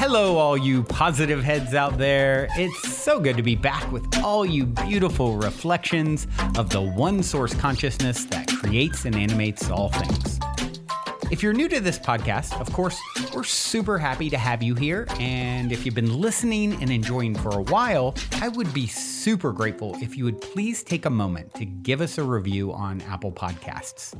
Hello, all you positive heads out there. It's so good to be back with all you beautiful reflections of the one source consciousness that creates and animates all things. If you're new to this podcast, of course, we're super happy to have you here. And if you've been listening and enjoying for a while, I would be super grateful if you would please take a moment to give us a review on Apple Podcasts.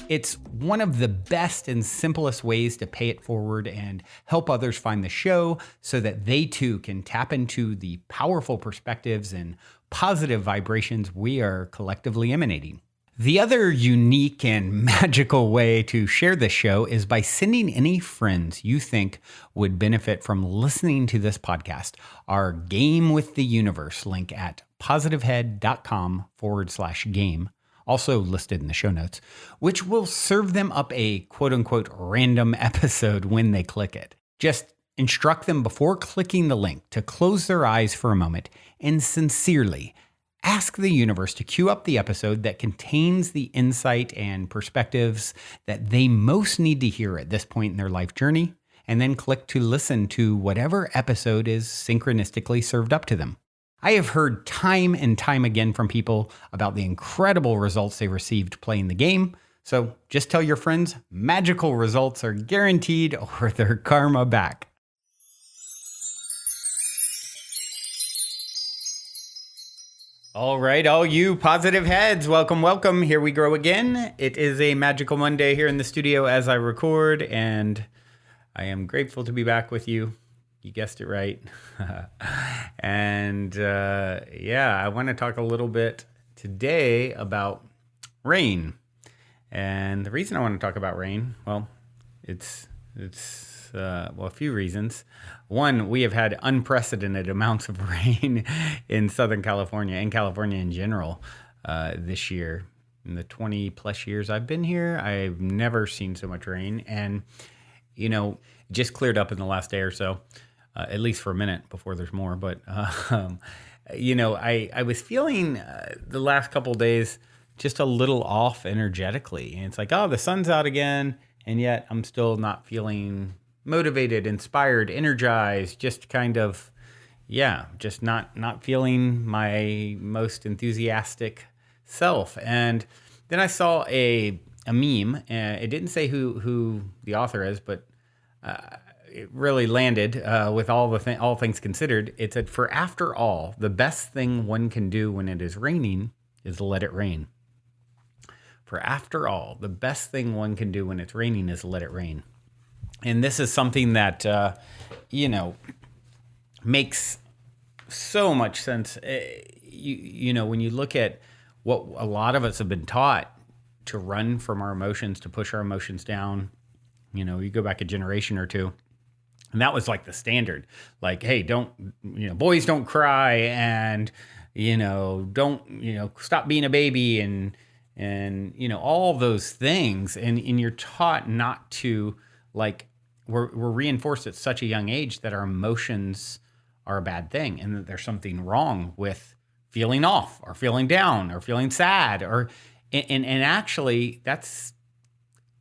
It's one of the best and simplest ways to pay it forward and help others find the show so that they too can tap into the powerful perspectives and positive vibrations we are collectively emanating. The other unique and magical way to share this show is by sending any friends you think would benefit from listening to this podcast our Game with the Universe link at positivehead.com/game. Also listed in the show notes, which will serve them up a quote-unquote random episode when they click it. Just instruct them before clicking the link to close their eyes for a moment and sincerely ask the universe to cue up the episode that contains the insight and perspectives that they most need to hear at this point in their life journey, and then click to listen to whatever episode is synchronistically served up to them. I have heard time and time again from people about the incredible results they received playing the game. So just tell your friends magical results are guaranteed or their karma back. All right, all you positive heads, welcome, welcome. Here we grow again. It is a magical Monday here in the studio as I record, and I am grateful to be back with you. You guessed it right. And I want to talk a little bit today about rain. And the reason I want to talk about rain, well, it's a few reasons. One, we have had unprecedented amounts of rain in Southern California and California in general this year. In the 20 plus years I've been here, I've never seen so much rain. And, it just cleared up in the last day or so. At least for a minute before there's more. But, I was feeling the last couple of days just a little off energetically. And it's like, oh, the sun's out again. And yet I'm still not feeling motivated, inspired, energized, just kind of, just not feeling my most enthusiastic self. And then I saw a meme, and it didn't say who the author is, but it really landed with all things considered. It said, "For after all, the best thing one can do when it is raining is let it rain." For after all, the best thing one can do when it's raining is let it rain. And this is something that, makes so much sense. When you look at what a lot of us have been taught to run from our emotions, to push our emotions down, you go back a generation or two. And that was like the standard, like, hey, boys don't cry, and, don't, stop being a baby, and all those things. And you're taught not to, like, we're reinforced at such a young age that our emotions are a bad thing, and that there's something wrong with feeling off or feeling down or feeling sad, and actually that's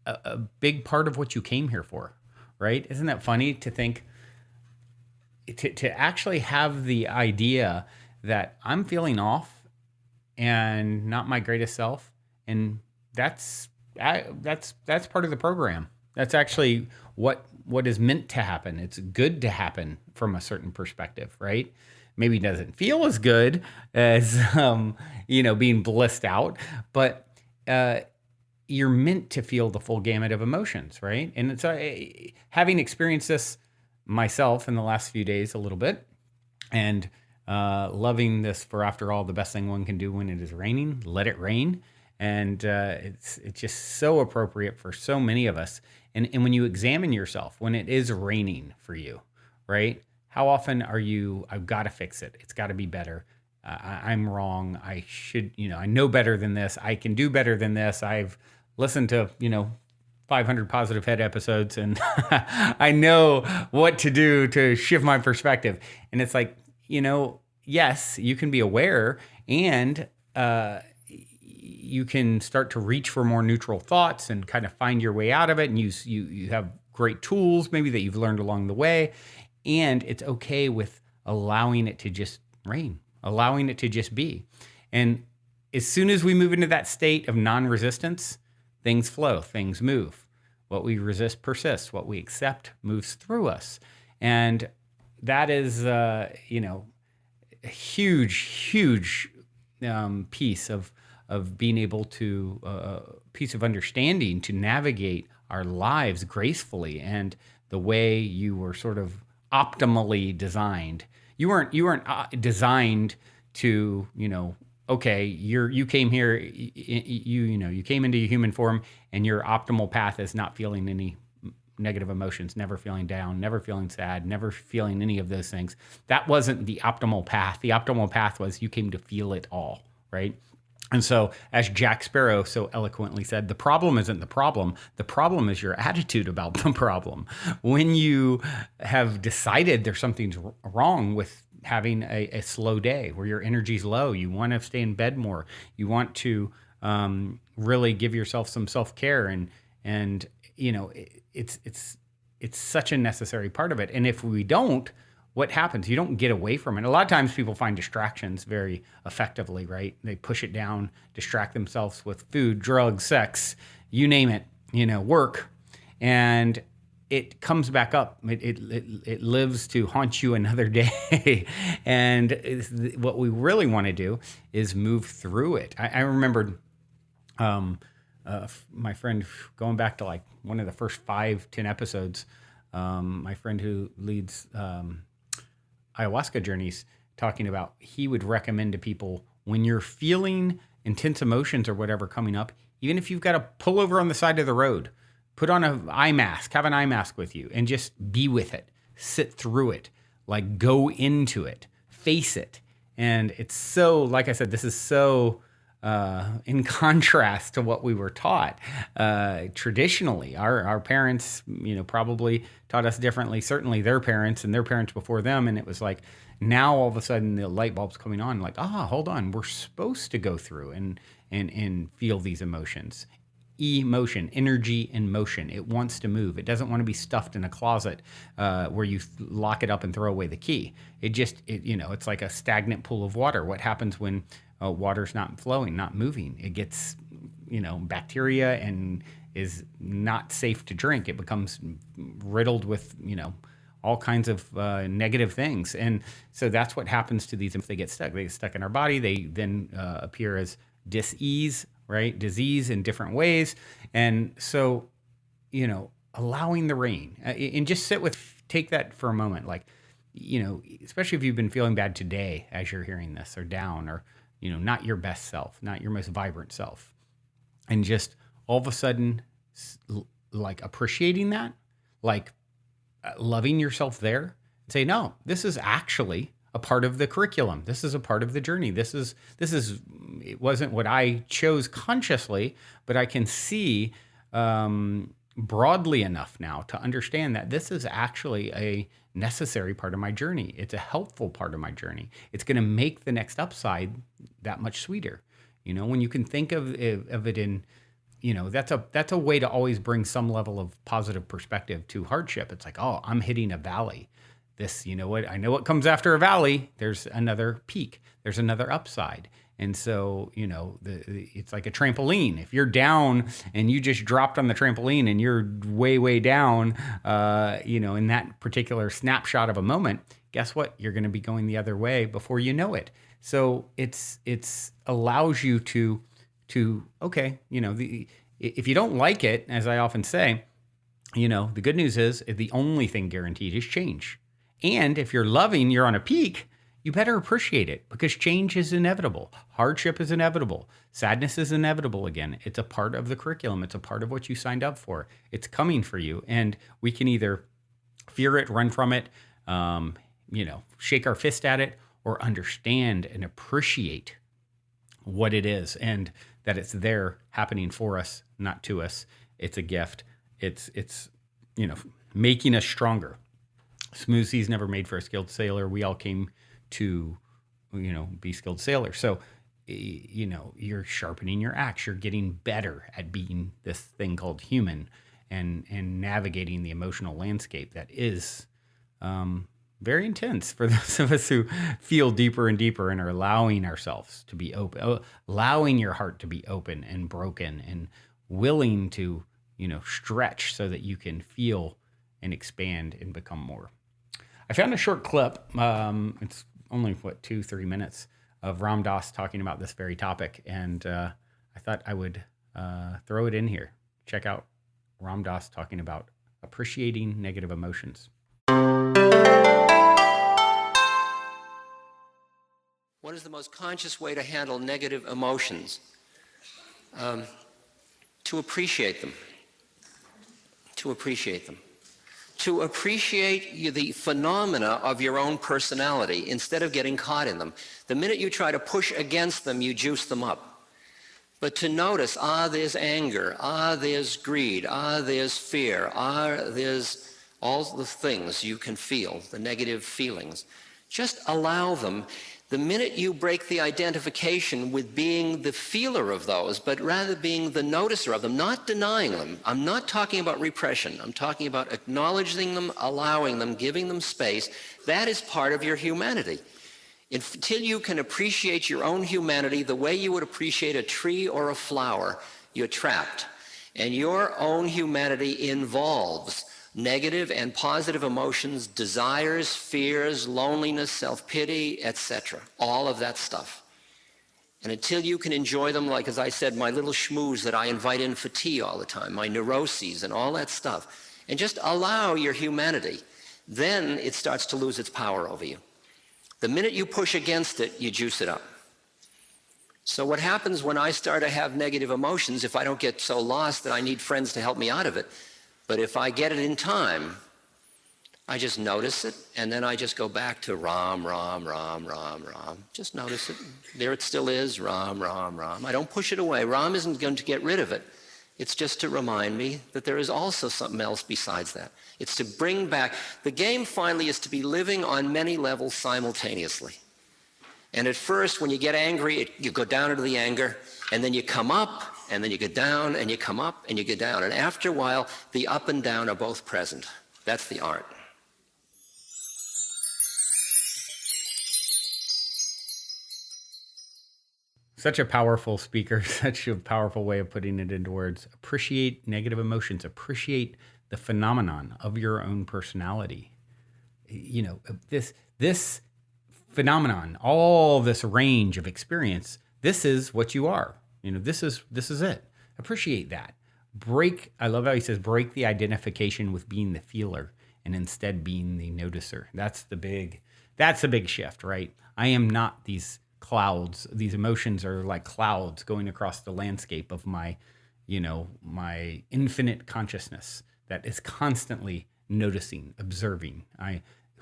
a big part of what you came here for. Right? Isn't that funny to think, to actually have the idea that I'm feeling off and not my greatest self, and that's part of the program. That's actually what is meant to happen. It's good to happen from a certain perspective, right? Maybe it doesn't feel as good as being blissed out, but you're meant to feel the full gamut of emotions, right? And it's having experienced this myself in the last few days a little bit, and loving this. For after all, the best thing one can do when it is raining, let it rain. And it's just so appropriate for so many of us. And when you examine yourself, when it is raining for you, right? How often are you, I've got to fix it. It's got to be better. I'm wrong. I should, I know better than this. I can do better than this. I've listened to, 500 positive head episodes, and I know what to do to shift my perspective. And it's like, yes, you can be aware, and you can start to reach for more neutral thoughts and kind of find your way out of it. And you have great tools maybe that you've learned along the way. And it's okay with allowing it to just rain, allowing it to just be. And as soon as we move into that state of non-resistance, things flow, things move. What we resist persists. What we accept moves through us. And that is, a huge piece of being able to, piece of understanding to navigate our lives gracefully, and the way you were sort of optimally designed. You weren't designed to, okay, you came here, you came into your human form, and your optimal path is not feeling any negative emotions, never feeling down, never feeling sad, never feeling any of those things. That wasn't the optimal path. The optimal path was you came to feel it all, right? And so, as Jack Sparrow so eloquently said, the problem isn't the problem. The problem is your attitude about the problem. When you have decided there's something wrong with having a slow day where your energy's low, you want to stay in bed more, you want to really give yourself some self-care, and it's such a necessary part of it. And if we don't, what happens? You don't get away from it. A lot of times people find distractions very effectively, right? They push it down, distract themselves with food, drugs, sex, you name it, work. And it comes back up. It lives to haunt you another day. And what we really want to do is move through it. I remembered my friend, going back to like one of the first 5-10 episodes, my friend who leads ayahuasca journeys, talking about, he would recommend to people, when you're feeling intense emotions or whatever coming up, even if you've got to pull over on the side of the road, put on an eye mask, have an eye mask with you, and just be with it, sit through it, like go into it, face it. And it's so, like I said, this is so in contrast to what we were taught traditionally. Our parents, probably taught us differently. Certainly their parents and their parents before them. And it was like, now all of a sudden the light bulb's coming on. Like, hold on, we're supposed to go through and feel these emotions. Emotion, energy in motion. It wants to move. It doesn't want to be stuffed in a closet where you lock it up and throw away the key. It's like a stagnant pool of water. What happens when water's not flowing, not moving? It gets, bacteria and is not safe to drink. It becomes riddled with, all kinds of negative things. And so that's what happens to these. If they get stuck in our body, they then appear as dis-ease, right? Disease in different ways. And so, allowing the rain, and just take that for a moment. Like, especially if you've been feeling bad today as you're hearing this, or down, or, not your best self, not your most vibrant self. And just all of a sudden, like appreciating that, like loving yourself there, and say, no, this is actually a part of the curriculum. This is a part of the journey. It wasn't what I chose consciously, but I can see broadly enough now to understand that this is actually a necessary part of my journey. It's a helpful part of my journey. It's going to make the next upside that much sweeter. When you can think of it in, that's a way to always bring some level of positive perspective to hardship. It's like, oh, I'm hitting a valley. This, I know what comes after a valley. There's another peak. There's another upside. And so, it's like a trampoline. If you're down and you just dropped on the trampoline and you're way, way down, in that particular snapshot of a moment, guess what? You're going to be going the other way before you know it. So it's allows you to okay, if you don't like it, as I often say, the good news is the only thing guaranteed is change. And if you're loving, you're on a peak, you better appreciate it, because change is inevitable. Hardship is inevitable. Sadness is inevitable again. It's a part of the curriculum. It's a part of what you signed up for. It's coming for you. And we can either fear it, run from it, shake our fist at it, or understand and appreciate what it is, and that it's there happening for us, not to us. It's a gift. It's making us stronger. Smooth seas never made for a skilled sailor. We all came to, be skilled sailors. So, you're sharpening your axe. You're getting better at being this thing called human, and navigating the emotional landscape that is very intense for those of us who feel deeper and deeper and are allowing ourselves to be open, allowing your heart to be open and broken and willing to, stretch so that you can feel and expand and become more. I found a short clip. It's only 2-3 minutes of Ram Daas talking about this very topic, and I thought I would throw it in here. Check out Ram Daas talking about appreciating negative emotions. What is the most conscious way to handle negative emotions? To appreciate them. To appreciate them. To appreciate the phenomena of your own personality instead of getting caught in them. The minute you try to push against them, you juice them up. But to notice, there's anger, there's greed, there's fear, there's all the things you can feel, the negative feelings. Just allow them. The minute you break the identification with being the feeler of those, but rather being the noticer of them, not denying them. I'm not talking about repression. I'm talking about acknowledging them, allowing them, giving them space. That is part of your humanity. Until you can appreciate your own humanity the way you would appreciate a tree or a flower, you're trapped. And your own humanity involves negative and positive emotions, desires, fears, loneliness, self-pity, etc. All of that stuff. And until you can enjoy them, like as I said, my little schmooze that I invite in for tea all the time, my neuroses and all that stuff, and just allow your humanity, then it starts to lose its power over you. The minute you push against it, you juice it up. So what happens when I start to have negative emotions, if I don't get so lost that I need friends to help me out of it, but if I get it in time, I just notice it, and then I just go back to Ram, Ram, Ram, Ram, Ram. Just notice it. There it still is, Ram, Ram, Ram. I don't push it away. Ram isn't going to get rid of it. It's just to remind me that there is also something else besides that. It's to bring back. The game finally is to be living on many levels simultaneously. And at first, when you get angry, you go down into the anger, and then you come up, and then you get down, and you come up, and you get down. And after a while, the up and down are both present. That's the art. Such a powerful speaker, such a powerful way of putting it into words. Appreciate negative emotions. Appreciate the phenomenon of your own personality. This phenomenon, all this range of experience, this is what you are. This is it. Appreciate that. I love how he says, break the identification with being the feeler and instead being the noticer. That's the big shift, right? I am not these clouds. These emotions are like clouds going across the landscape of my infinite consciousness that is constantly noticing, observing.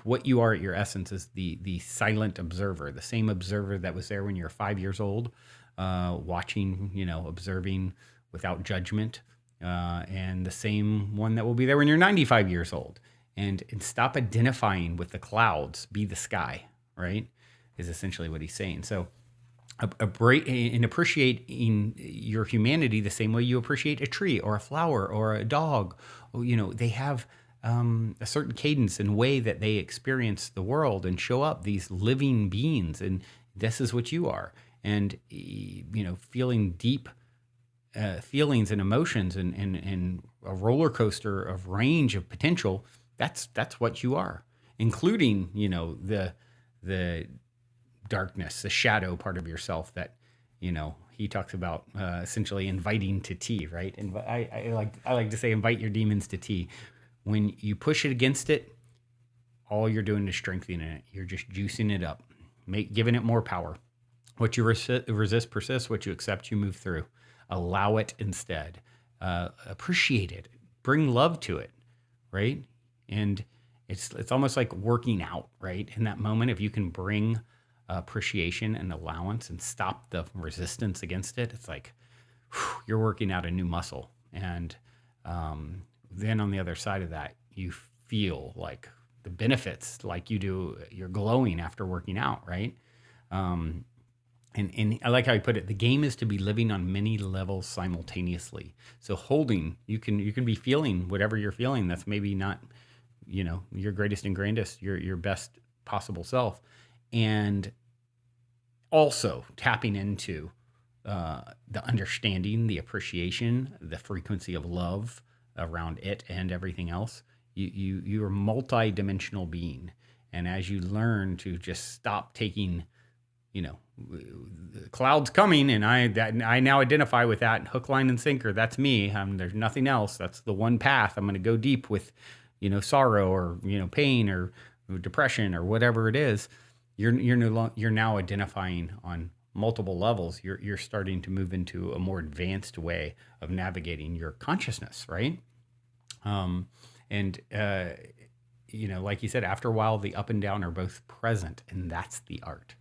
What you are at your essence is the silent observer, the same observer that was there when you're 5 years old, watching, observing without judgment, and the same one that will be there when you're 95 years old. And stop identifying with the clouds, be the sky, right? Is essentially what he's saying. So appreciating your humanity the same way you appreciate a tree or a flower or a dog. They have a certain cadence and way that they experience the world and show up, these living beings, and this is what you are. And feeling deep feelings and emotions and a roller coaster of range of potential, that's what you are, including the darkness, the shadow part of yourself that he talks about essentially inviting to tea, right? And I like to say, invite your demons to tea. When you push it against it, all you're doing is strengthening it. You're just juicing it up, giving it more power. What you resist persists. What you accept, you move through. Allow it instead. Appreciate it. Bring love to it, right? And it's almost like working out, right? In that moment, if you can bring appreciation and allowance and stop the resistance against it, it's like you're working out a new muscle. And then on the other side of that, you feel like the benefits, like you're glowing after working out, right? And I like how he put it, the game is to be living on many levels simultaneously. So you can be feeling whatever you're feeling that's maybe not your greatest and grandest, your best possible self. And also tapping into the understanding, the appreciation, the frequency of love around it and everything else. You're a multi-dimensional being. And as you learn to just stop taking, the cloud's coming, and I now identify with that hook, line, and sinker. That's me. There's nothing else. That's the one path. I'm going to go deep with, sorrow or pain or depression or whatever it is. You're now identifying on multiple levels. You're starting to move into a more advanced way of navigating your consciousness, right? Like you said, after a while, the up and down are both present, and that's the art.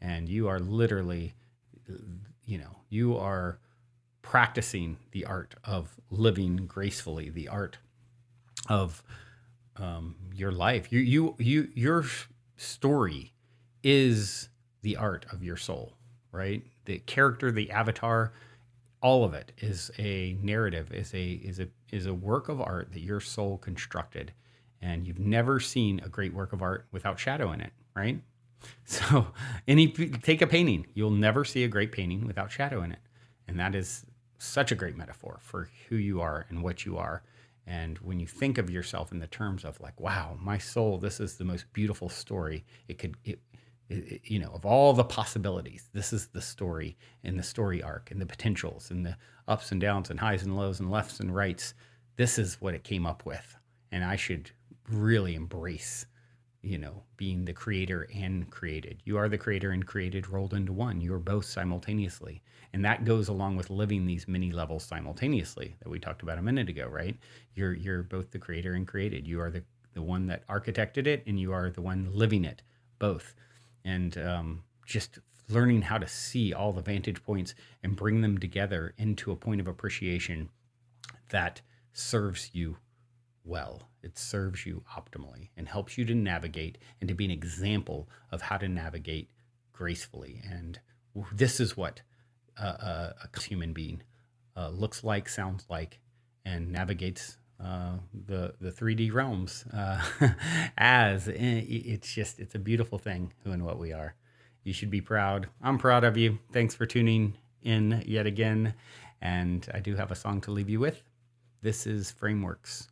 And you are literally, you are practicing the art of living gracefully, the art of your life. Your story is the art of your soul, right? The character, the avatar, all of it is a narrative, is a work of art that your soul constructed. And you've never seen a great work of art without shadow in it, right? So take a painting. You'll never see a great painting without shadow in it. And that is such a great metaphor for who you are and what you are. And when you think of yourself in the terms of like, wow, my soul, this is the most beautiful story. Of all the possibilities, this is the story and the story arc and the potentials and the ups and downs and highs and lows and lefts and rights. This is what it came up with. And I should really embrace, being the creator and created. You are the creator and created rolled into one. You are both simultaneously. And that goes along with living these many levels simultaneously that we talked about a minute ago, right? You're both the creator and created. You are the one that architected it, and you are the one living it, both. And just learning how to see all the vantage points and bring them together into a point of appreciation that serves you well. It serves you optimally and helps you to navigate and to be an example of how to navigate gracefully. And this is what a human being looks like, sounds like, and navigates the 3D realms as. It's a beautiful thing, who and what we are. You should be proud. I'm proud of you. Thanks for tuning in yet again. And I do have a song to leave you with. This is Frameworks.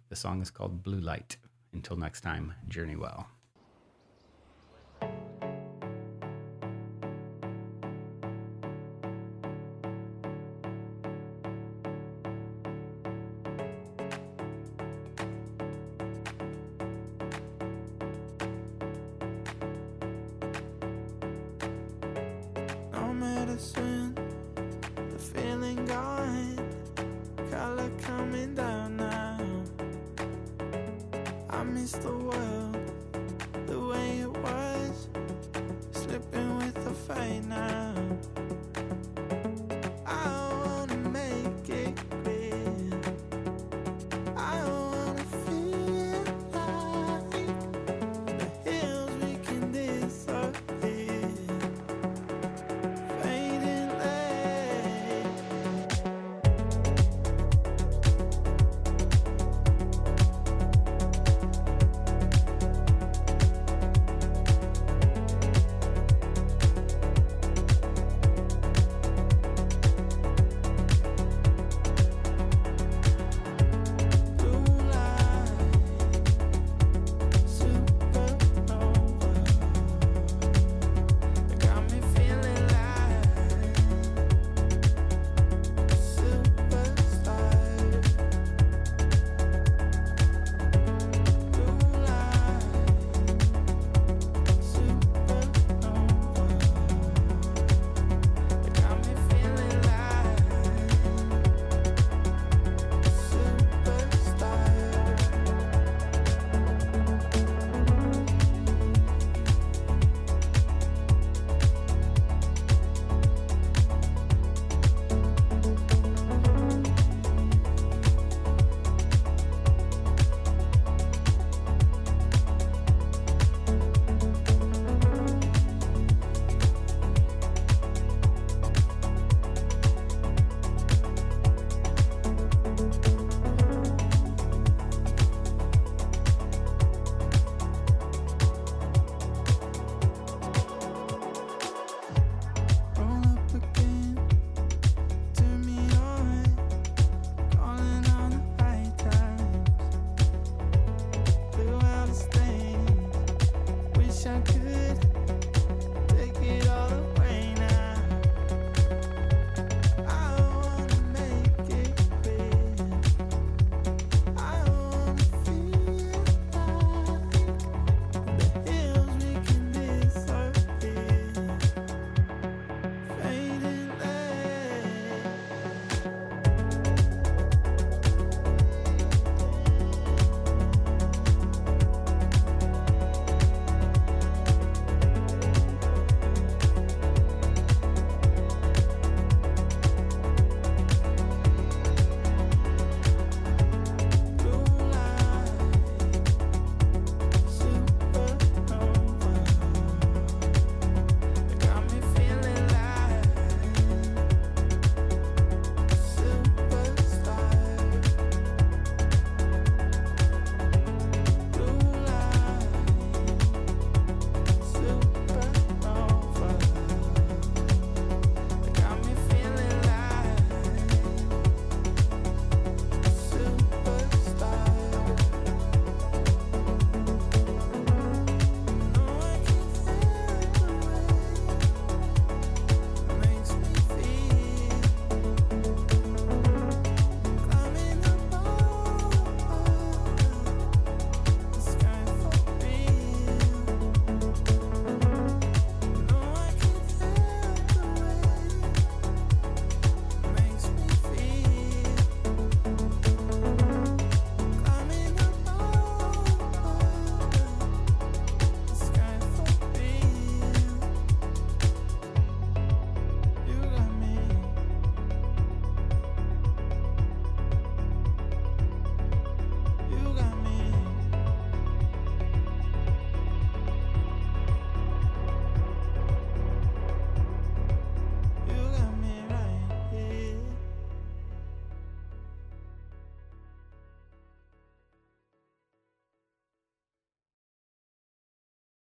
The song is called Blue Light. Until next time, journey well. No medicine, the feeling gone, color coming down now. I miss the world.